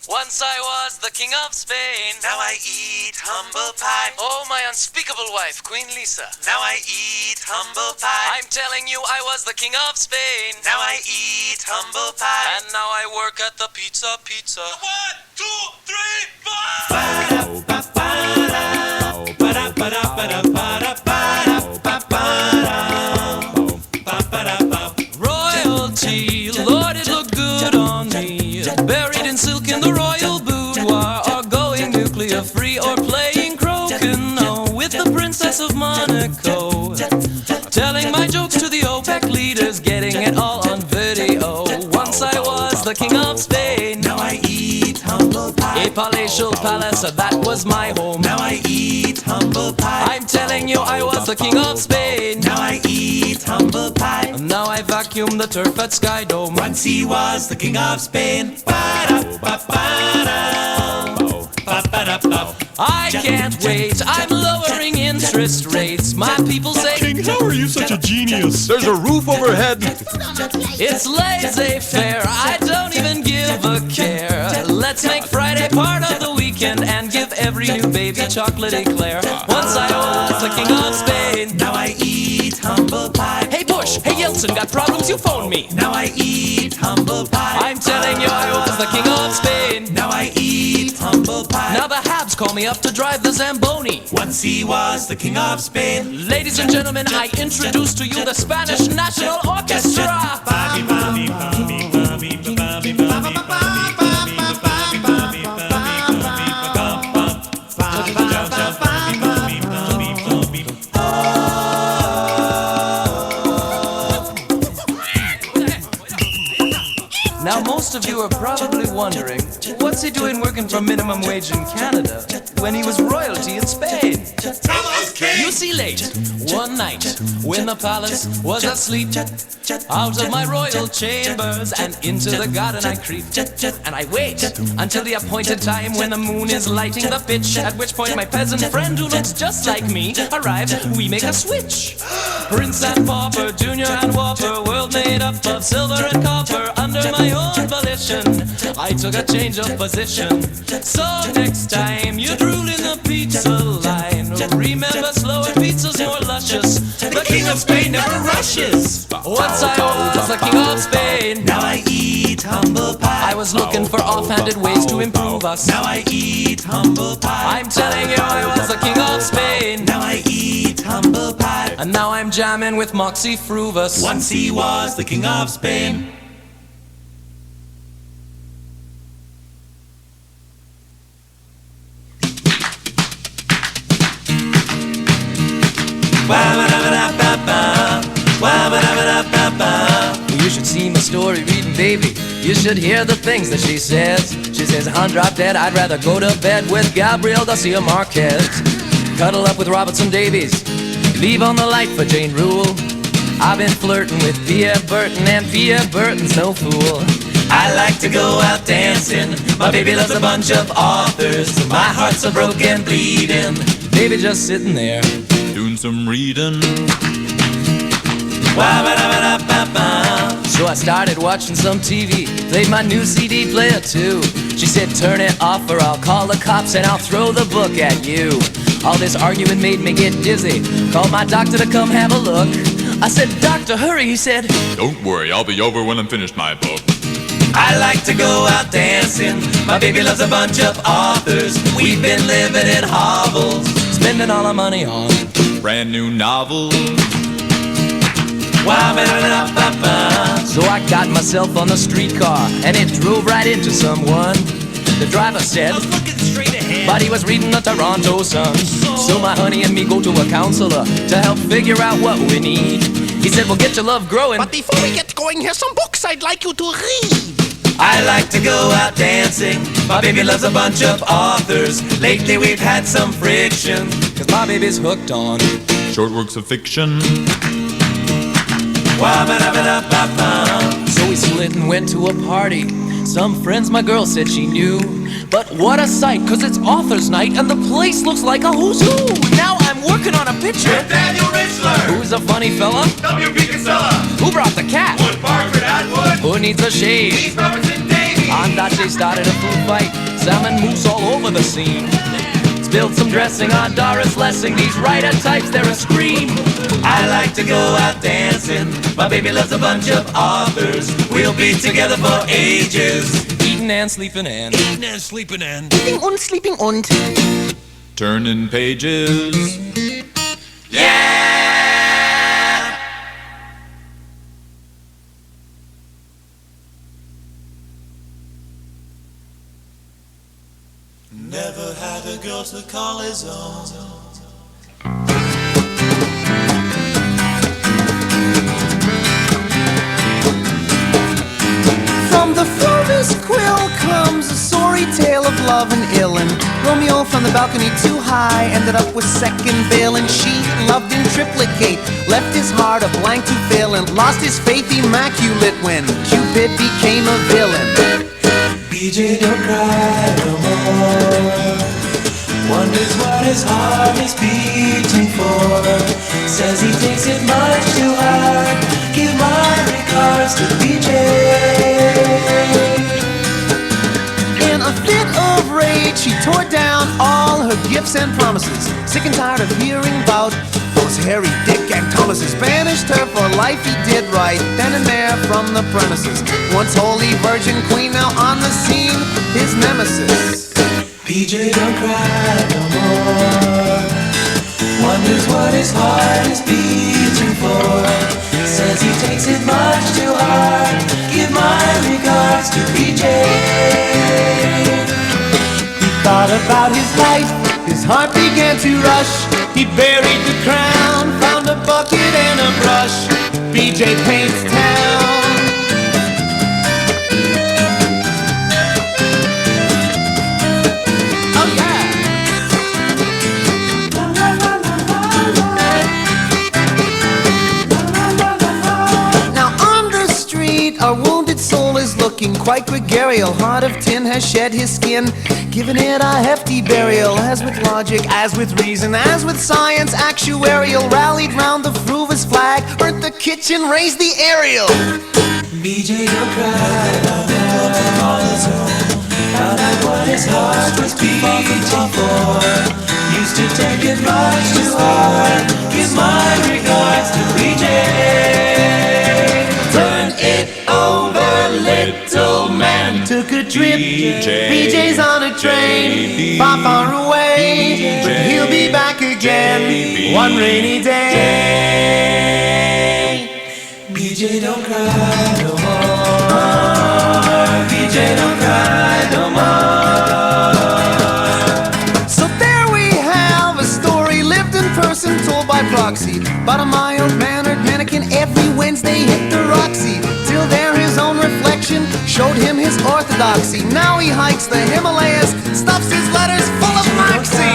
Once I was the king of Spain. Now I eat humble pie. Oh, my unspeakable wife, Queen Lisa. Now I eat humble pie. I'm telling you, I was the king of Spain. Now I eat humble pie. And now I work at the pizza. 1, 2, 3, 4. Royalty, Lord, it looked good on me. Buried in silk in the royal boudoir, or going nuclear free, or playing crokinole with the Princess of Monaco. Telling my jokes to the OPEC leaders, getting it all on video. Once I was the king of Spain. Now I eat humble pie. A palatial palace, that was my home. Now I eat humble pie. I'm telling you, I was the king of Spain. Now I eat humble pie. Now I vacuum the turf at Sky Dome. Once he was the king of Spain. I can't wait, I'm lowering interest rates. My people say, King, how are you such a genius? There's a roof overhead. it's laissez-faire, I don't even give a care. Let's make Friday part of the weekend and give every new baby chocolate eclair. Once I was the king of Spain. Now I eat humble pie. Hey Bush, hey Yeltsin, got problems? You phone me. Now I eat humble pie. I'm telling you, I was the king of Spain. Now I eat humble pie. Now the Habs call me up to drive the Zamboni. Once he was the king of Spain. Ladies and gentlemen, I introduce to you the Spanish National Orchestra. Now most of you are probably wondering, what's he doing working for minimum wage in Canada when he was royalty in Spain? You see, late one night when the palace was asleep, out of my royal chambers and into the garden I creep, and I wait until the appointed time when the moon is lighting the pitch, at which point my peasant friend who looks just like me arrives. We make a switch. Prince and pauper, junior and whopper, world made up of silver and copper. Under my own volition, I took a change of position. So next time you drool in the pizza line, remember slower pizza's more luscious. The king of Spain never rushes. Once I was the king of Spain. Now I eat humble pie. I was looking for offhanded ways to improve us. Now I eat humble pie. I'm telling you, I was the king of Spain. Now I eat humble pie. And now I'm jamming with Moxy Früvous. Once he was the king of Spain. You should see my story reading, baby. You should hear the things that she says. She says, "I'm drop dead, I'd rather go to bed with Gabriel Garcia Marquez. Cuddle up with Robertson Davies, leave on the light for Jane Rule. I've been flirting with Pierre Burton, and Pierre Burton's no fool. I like to go out dancing. My baby loves a bunch of authors. My heart's so broken, bleeding. Baby just sitting there, Doing some reading. So I started watching some TV, played my new CD player too. She said, turn it off or I'll call the cops and I'll throw the book at you. All this argument made me get dizzy. Called my doctor to come have a look. I said, doctor, hurry. He said, Don't worry, I'll be over when I'm finished my book. I like to go out dancing. My baby loves a bunch of authors. We've been living in hovels, spending all our money on Brand new novel. So I got myself on the streetcar and it drove right into someone. The driver said, I was looking straight ahead, but he was reading the Toronto Sun. So my honey and me go to a counselor to help figure out what we need. He said, well, get your love growing. But before we get going, here's some books I'd like you to read. I like to go out dancing. My baby loves a bunch of authors. Lately we've had some friction, cause my baby's hooked on Short works of fiction. So we split and went to a party. Some friends my girl said she knew. But what a sight, cause it's author's night and the place looks like a who's who. Now I'm working on a picture. Daniel Richler, Who's a funny fella? W.P. Casella, Who brought the cat? Wood Barford Atwood, Who needs a shave? Keith Robertson Davies. Andache started a food fight, salmon moose all over the scene. Spilled some dressing on Doris Lessing, these writer types, they're a scream. I like to go out dancing, my baby loves a bunch of authors. We'll be together for ages. Eating and sleeping and Eating and sleeping and Eating und sleeping und. Turning pages. yeah! Never had a girl to call his own. From the Früvous quill comes a sorry tale of love and ill. And Romeo from the balcony too high ended up with second bail. And she loved in triplicate, left his heart a blank to fill, and lost his faith immaculate when Cupid became a villain. BJ don't cry no more. Wonders what his heart is beating for. Says he takes it much too hard. Give my regards to BJ. In a fit of rage, she tore down all her gifts and promises. Sick and tired of hearing about those Harry, Dick, and Thomases. Banished her for life, he did right then and there from the premises. Once holy virgin queen, now on the scene, his nemesis. BJ don't cry no more. Wonders what his heart is beating for. Says he takes it much too hard. Give my regards to BJ. He thought about his life, his heart began to rush. He buried the crown, found a bucket and a brush. BJ paints town. Oh yeah. Now on the street, our wounded soul is looking quite gregarial. Heart of tin has shed his skin, giving it a hefty burial. As with logic, as with reason, as with science actuarial, rallied round the Früvous flag, burnt the kitchen, raised the aerial. BJ don't cry no more. Found out what his heart was beating for. Used to take it much too hard. Give my regards to BJ. Turn it over, little man. Took a trip, BJ's on a train, far, far away, but he'll be back again one rainy day. BJ don't cry no more. BJ don't cry no more. So there we have a story lived in person, told by proxy, about a mild-mannered mannequin every Wednesday hit the Roxy. Till there his own reflection showed him his orthodoxy. Now he hikes the Himalayas, stuffs his letters full of Moxy.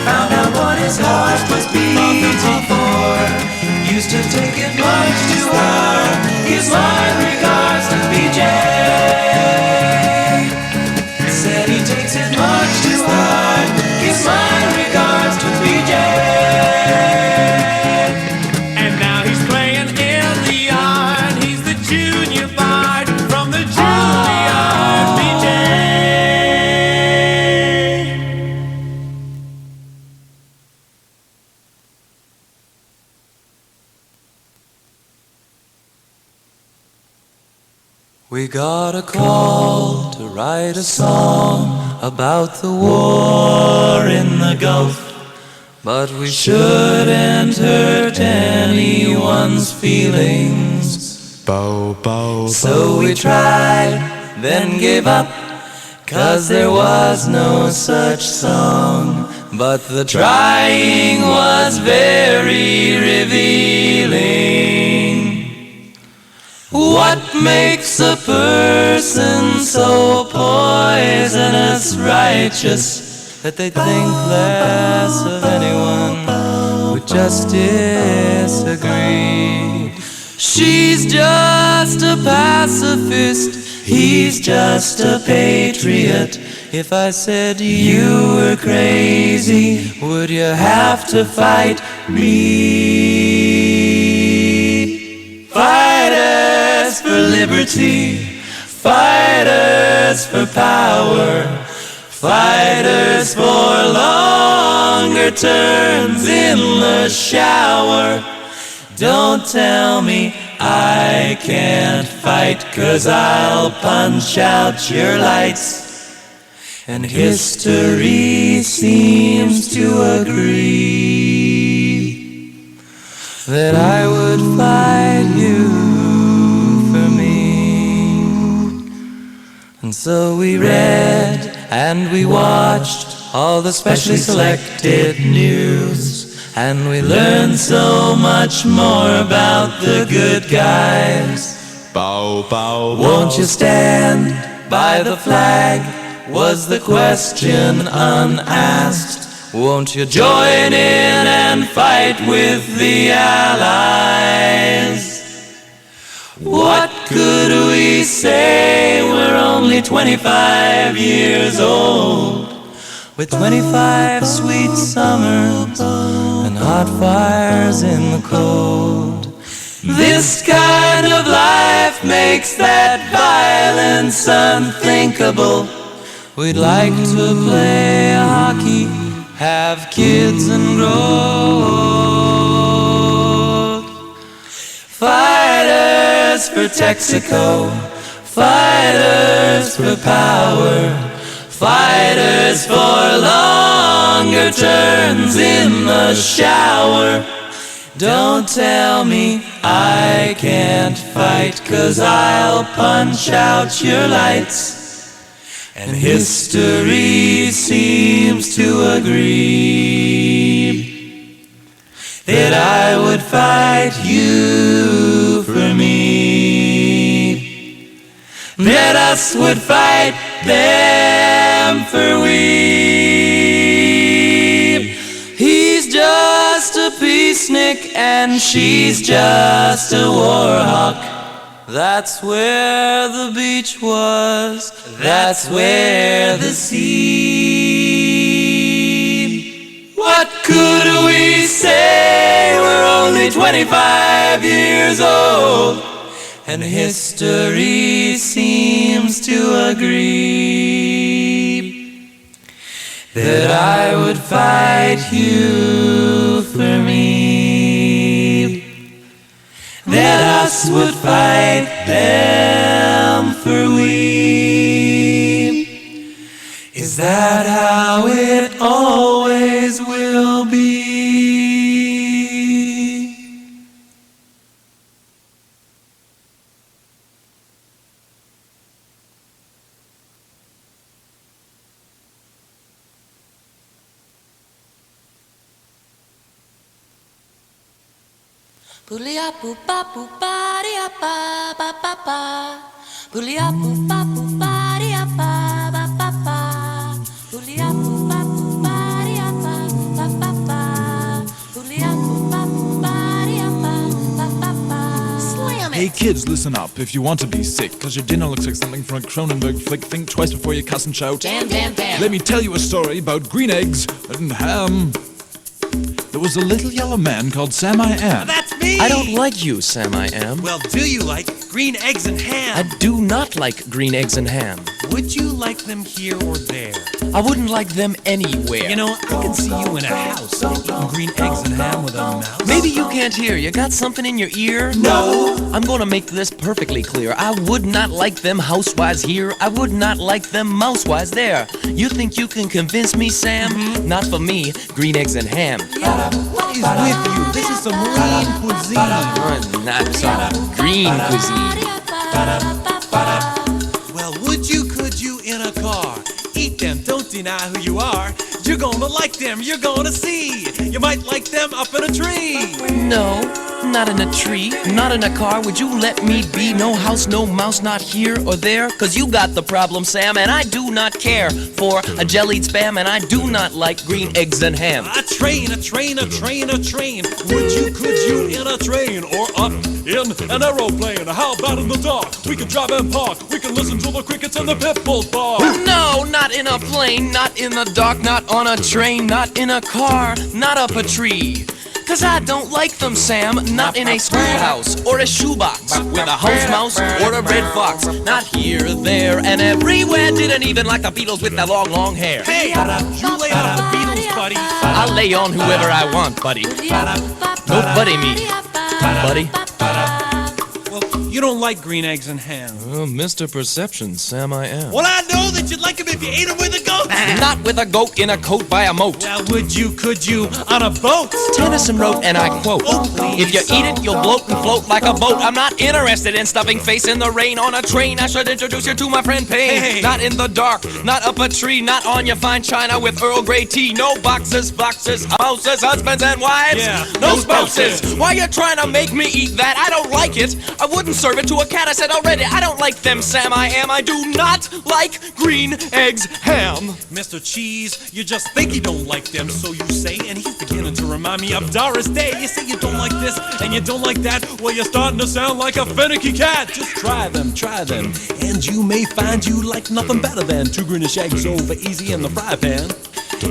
Found out what his heart was beating for. Used to take it much too hard. Gives my regards to BJ. Said he takes it much too hard. Gives my regards to BJ. And now he's playing in the yard. He's the junior bard from the Juilliard. BJ. We got a call to write a song about the war in the Gulf, but we shouldn't hurt anyone's feelings. Bow, bow, So we tried, then gave up, 'cause there was no such song. But the trying was very revealing. What makes a person so poisonous righteous that they think less of anyone who just disagree? She's just a pacifist, he's just a patriot. If I said you were crazy, would you have to fight me? Fighters for liberty, fighters for power, fighters for longer turns in the shower. Don't tell me I can't fight, 'cause I'll punch out your lights. And history seems to agree that I would fight you for me. And so we read and we watched all the specially selected news, and we learned so much more about the good guys. Bow, bow, bow. Won't you stand by the flag? Was the question unasked. Won't you join in and fight with the Allies? What could we say? We're only 25 years old, with 25 sweet summers and hot fires in the cold. This kind of life makes that violence unthinkable. We'd like to play hockey, have kids and grow old. Fighters for Texaco, fighters for power, fighters for longer turns in the shower. Don't tell me I can't fight, 'cause I'll punch out your lights. And history seems to agree that I would fight you for me, that us would fight them for we. He's just a peacenik and she's just a warhawk. That's where the beach was, that's where the sea. What could we say? We're only 25 years old, and history seems to agree that I would fight you for me, that us would fight them for we. Is that how it always will be? Poolia poo pa poo pa dia pa pa pa pa. Poolia poo pa poo pa dia pa pa pa pa. Poolia poo pa poo pa dia pa pa pa pa. Poolia poo pa poo pa dia pa pa pa pa. Slam it! Hey kids, listen up if you want to be sick, 'cause your dinner looks like something from a Cronenberg flick. Think twice before you cuss and shout. Damn, damn, damn. Let me tell you a story about green eggs and ham. There was a little yellow man called Sam I Am. That's me! I don't like you, Sam I Am. Well, do you like green eggs and ham? I do not like green eggs and ham. Would you like them here or there? I wouldn't like them anywhere. You know, I can see you in a house eating green eggs and ham with a mouse. Maybe you can't hear. You got something in your ear? No! I'm gonna make this perfectly clear. I would not like them housewives here. I would not like them mousewives there. You think you can convince me, Sam? Not for me. Green eggs and ham. What is with you? This is some lean cuisine. Not some green cuisine. Well, would you, could you in a car? Eat them, don't deny who you are. You're gonna like them, you're gonna see. You might like them up in a tree. No, not in a tree, not in a car. Would you let me be? No house, no mouse, not here or there. 'Cause you got the problem, Sam, and I do not care for a jellied spam, and I do not like green eggs and ham. A train, a train, a train, a train. Would you, could you in a train or up in an aeroplane? How about in the dark? We can drive and park. We can listen to the crickets and the pit bulls bark. No, not in a plane, not in the dark, not on a train, not in a car, not up a tree. 'Cause I don't like them, Sam. Not in a schoolhouse or a shoebox with a house mouse or a red fox. Not here, there, and everywhere. Didn't even like the Beatles with their long, long hair. Hey, you lay off the Beatles, buddy. I'll lay on whoever I want, buddy. Nobody me, buddy. Well, you don't like green eggs and ham. Oh, Mr. Perception, Sam I am. Well, I know that you'd like them if you ate them with a goat. Not with a goat in a coat by a moat. Now, would you, could you, on a boat? Tennyson wrote, and I quote, if you eat it, you'll bloat and float like a boat. I'm not interested in stuffing face in the rain on a train. I should introduce you to my friend Payne. Hey. Not in the dark, not up a tree, not on your fine china with Earl Grey tea. No boxes, houses, husbands and wives. Yeah. No spouses. Why you trying to make me eat that? I don't like it. I wouldn't serve it to a cat. I said already, I don't like them, Sam I am. I do not like green eggs, ham. Mr. Cheese, you just think you don't like them, so you say, and he's beginning to remind me of Doris Day. You say you don't like this, and you don't like that. Well, you're starting to sound like a finicky cat. Just try them, and you may find you like nothing better than 2 greenish eggs over easy in the fry pan.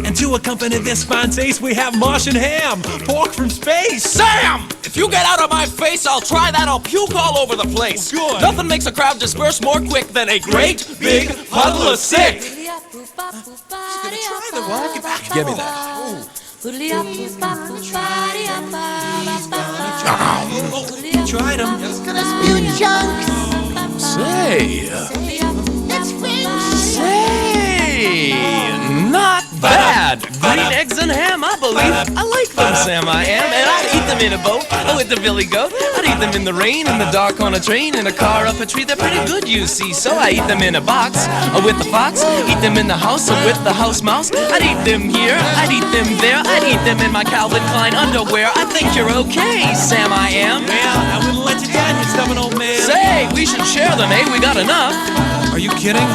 And to accompany this fine taste, we have Martian ham, pork from space. Sam! If you get out of my face, I'll try that. I'll puke all over the place. Good. Nothing makes a crowd disperse more quick than a great big puddle of sick. Give me that. Tried them. It's gonna spew junk. Say, Not bad. Green eggs and ham, I believe. I like them, Sam I am. And I'd eat them in a boat, with the billy goat. I'd eat them in the rain, in the dark on a train, in a car up a tree. They're pretty good, you see. So I eat them in a box, with the fox. Eat them in the house, with the house mouse. I'd eat them here, I'd eat them there. I'd eat them in my Calvin Klein underwear. I think you're okay, Sam I am. Well, I wouldn't let you down, you stubborn old man. Say, we should share them, eh? We got enough. Are you kidding?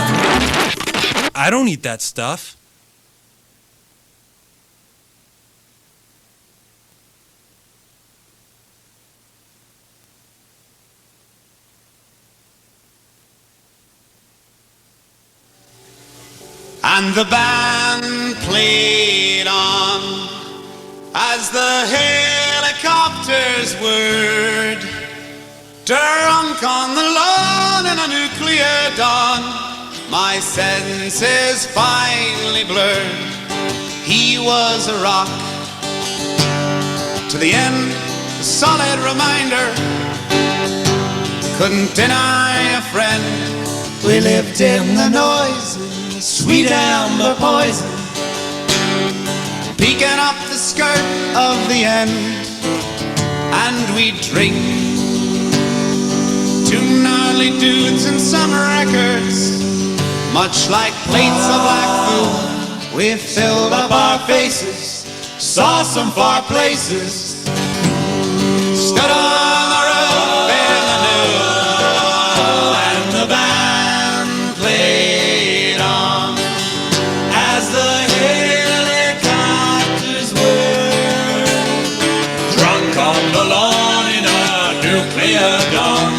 I don't eat that stuff. And the band played on as the helicopters whirred, drunk on the lawn in a nuclear dawn. My senses finally blurred. He was a rock to the end, a solid reminder. Couldn't deny a friend. We lived in the noise, sweet amber poison, peeking up the skirt of the end. And we'd drink, 2 gnarly dudes in some records, much like plates of black food. We filled up our faces, saw some far places, stood on the roof in the noon, and the band played on as the helicopters were drunk on the lawn in a nuclear dawn.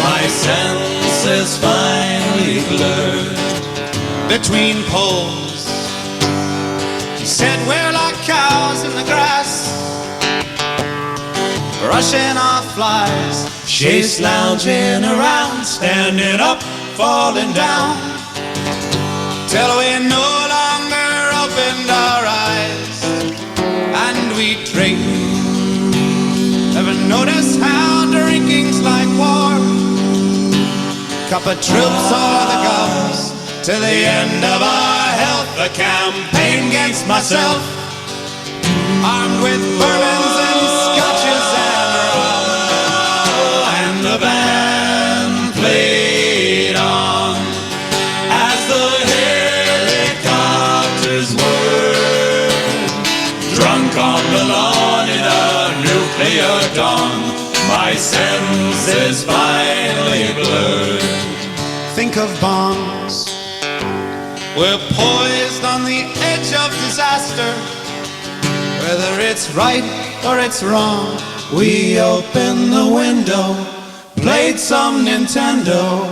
My senses finally blurred between poles. He said we're like cows in the grass, brushing off flies, chase lounging around, standing up, falling down, till we no longer opened our eyes. And we drink. Ever notice how drinking's like war? Cup of troops or the gums, to the end of our health. A campaign against myself, armed with bourbons and scotches and rum. And the band played on as the helicopters were drunk on the lawn in a nuclear dawn. My senses finally blurred. Think of bombs. We're poised on the edge of disaster. Whether it's right or it's wrong, we opened the window, played some Nintendo,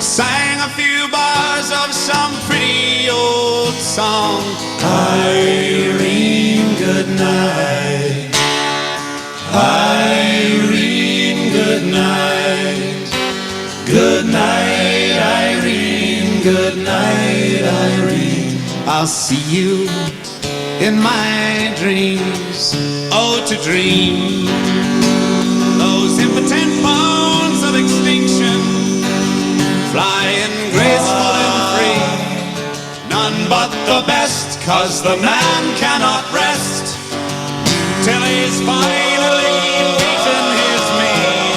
sang a few bars of some pretty old song. Irene, good night. saying good night, Irene. I'll see you in my dreams. Oh, to dream those impotent bones of extinction, flying graceful and free. None but the best, 'cause the man cannot rest till he's finally beaten his meat.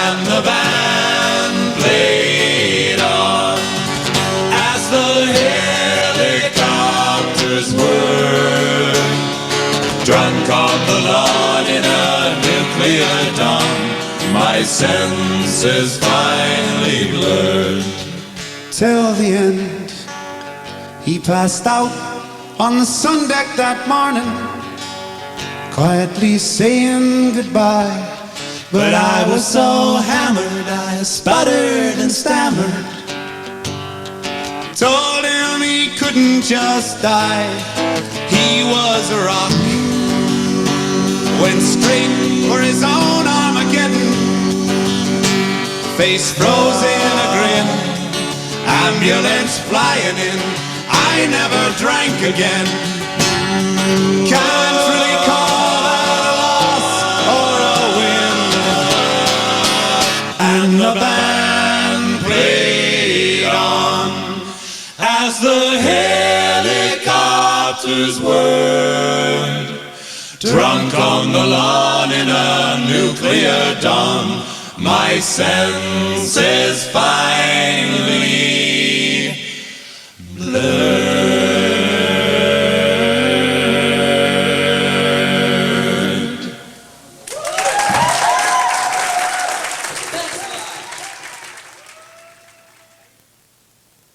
And the band played on as the helicopters were drunk on the lawn in a nuclear dawn. My senses finally blurred. Till the end, he passed out on the sun deck that morning, quietly saying goodbye. But I was so hammered, I sputtered and stammered. Told him he couldn't just die. He was a rock, went straight for his own Armageddon. Face froze in a grin, ambulance flying in. I never drank again. Can't really call that a loss or a win. And the band played on as the helicopters whirred, drunk on the lawn in a nuclear dawn. My senses finally